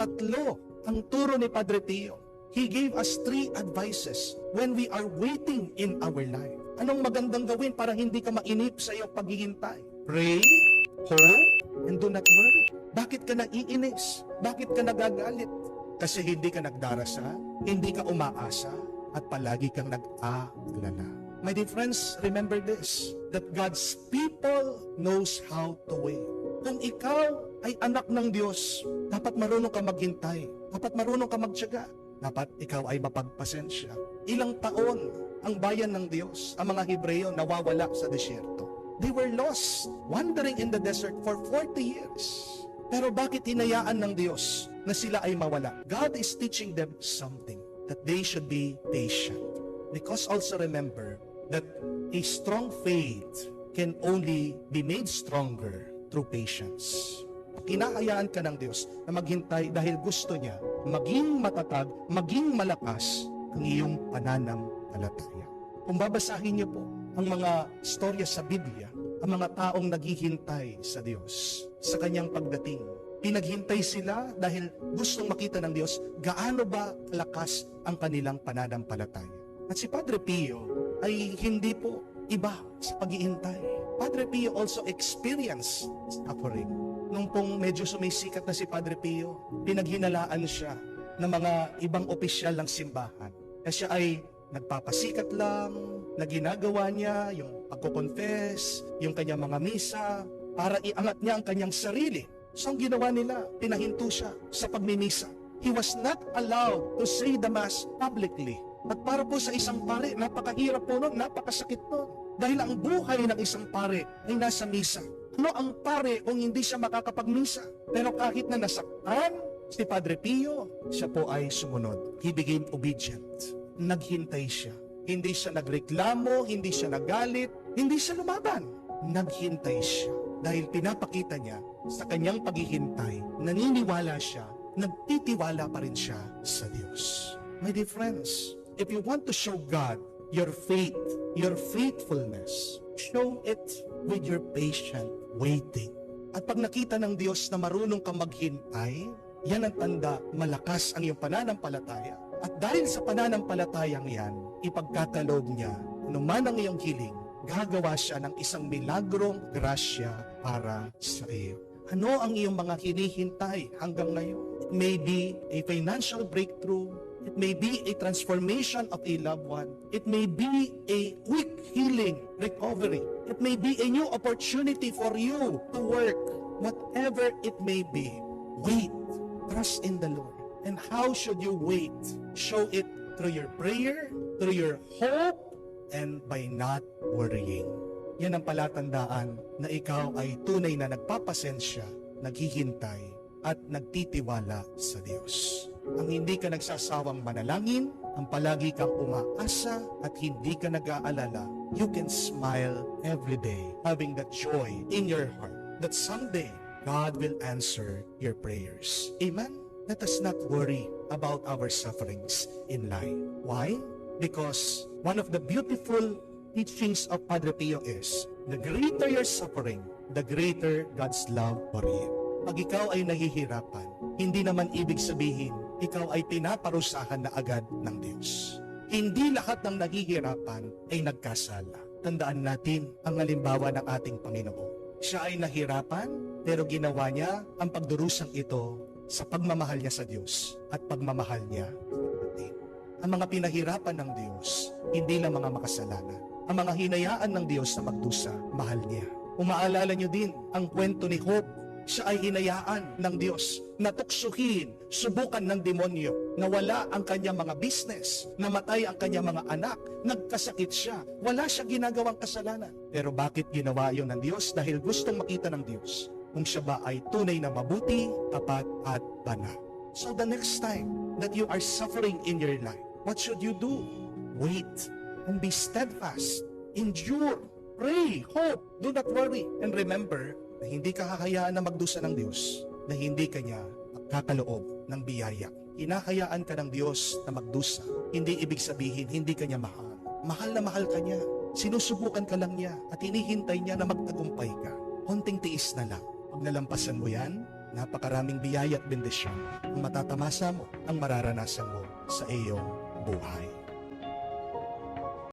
Tatlo ang turo ni Padre Pio. He gave us 3 advices when we are waiting in our life. Anong magandang gawin para hindi ka mainip sa iyong paghihintay? Pray, hope, and do not worry. Bakit ka naiinis? Bakit ka nagagalit? Kasi hindi ka nagdarasal, hindi ka umaasa, at palagi kang nag-aalala. My dear friends, remember this, that God's people knows how to wait. Kung ikaw ay anak ng Diyos, dapat marunong ka maghintay, dapat marunong ka magtiyaga, dapat ikaw ay mapagpasensya. Ilang taon ang bayan ng Diyos, ang mga Hebreo, nawawala sa desyerto. They were lost, wandering in the desert for 40 years. Pero bakit hinayaan ng Diyos na sila ay mawala? God is teaching them something, that they should be patient. Because also remember that a strong faith can only be made stronger through patience. Kinahayaan ka ng Diyos na maghintay dahil gusto niya maging matatag, maging malakas ang iyong pananampalataya. Kung babasahin niyo po ang mga storya sa Biblia, ang mga taong naghihintay sa Diyos, sa kanyang pagdating, pinaghintay sila dahil gustong makita ng Diyos gaano ba kalakas ang kanilang pananampalataya. At si Padre Pio ay hindi po iba sa paghihintay. Padre Pio also experienced suffering. Nung pong medyo sumisikat na si Padre Pio, pinaghinalaan siya ng mga ibang opisyal ng simbahan. Kaya siya ay nagpapasikat lang, na ginagawa niya yung pagko-confess, yung kanyang mga misa, para iangat niya ang kanyang sarili. So ang ginawa nila, pinahinto siya sa pagmimisa. He was not allowed to say the Mass publicly. At para po sa isang pare, napakahirap po nun, napakasakit nun. Dahil ang buhay ng isang pare ay nasa misa. Ano ang pare kung hindi siya makakapagmisa? Pero kahit na nasaktan si Padre Pio, siya po ay sumunod. He became obedient. Naghintay siya. Hindi siya nagreklamo, hindi siya nagalit, hindi siya lumaban. Naghintay siya. Dahil pinapakita niya sa kanyang paghihintay, naniniwala siya, nagtitiwala pa rin siya sa Diyos. My dear friends, if you want to show God your faith, your faithfulness, show it with your patient waiting. At pag nakita ng Diyos na marunong kang maghintay, yan ang tanda, malakas ang iyong pananampalataya. At dahil sa pananampalatayang yan, ipagkakaloob niya, anuman ang iyong hiling, gagawa siya ng isang milagrong grasya para sa iyo. Ano ang iyong mga hinihintay hanggang ngayon? It may be a financial breakthrough. It may be a transformation of a loved one. It may be a quick healing, recovery. It may be a new opportunity for you to work. Whatever it may be, wait. Trust in the Lord. And how should you wait? Show it through your prayer, through your hope, and by not worrying. Yan ang palatandaan na ikaw ay tunay na nagpapasensya, naghihintay, at nagtitiwala sa Diyos. Ang hindi ka nagsasawang manalangin, ang palagi kang umaasa at hindi ka nag-aalala, you can smile every day, having that joy in your heart that someday God will answer your prayers. Amen? Let us not worry about our sufferings in life. Why? Because one of the beautiful teachings of Padre Pio is, the greater your suffering, the greater God's love for you. Pag ikaw ay nahihirapan, hindi naman ibig sabihin, ikaw ay pinaparusahan na agad ng Diyos. Hindi lahat ng nahihirapan ay nagkasala. Tandaan natin ang halimbawa ng ating Panginoon. Siya ay nahirapan, pero ginawa niya ang pagdurusang ito sa pagmamahal niya sa Diyos at pagmamahal niya sa atin. Ang mga pinahirapan ng Diyos, hindi lang mga makasalanan. Ang mga hinayaan ng Diyos na magdusa, mahal niya. Umaalala niyo din ang kwento ni Job. Siya ay hinayaan ng Diyos na tuksuhin, subukan ng demonyo, nawala ang kanyang mga business, namatay ang kanyang mga anak, nagkasakit siya, wala siya ginagawang kasalanan. Pero bakit ginawa yun ng Diyos? Dahil gustong makita ng Diyos kung siya ba ay tunay na mabuti, tapat at banal. So the next time that you are suffering in your life, what should you do? Wait and be steadfast, endure, pray, hope, do not worry, and remember na hindi ka hahayaan na magdusa ng Diyos, na hindi ka niya kakaloob ng biyaya. Hinahayaan ka ng Diyos na magdusa, hindi ibig sabihin hindi ka niya mahal. Mahal na mahal ka niya. Sinusubukan ka lang niya at hinihintay niya na magtagumpay ka. Konting tiis na lang. Pag nalampasan mo yan, Napakaraming biyaya at bendisyon ang matatamasa mo, ang mararanasan mo sa iyong buhay.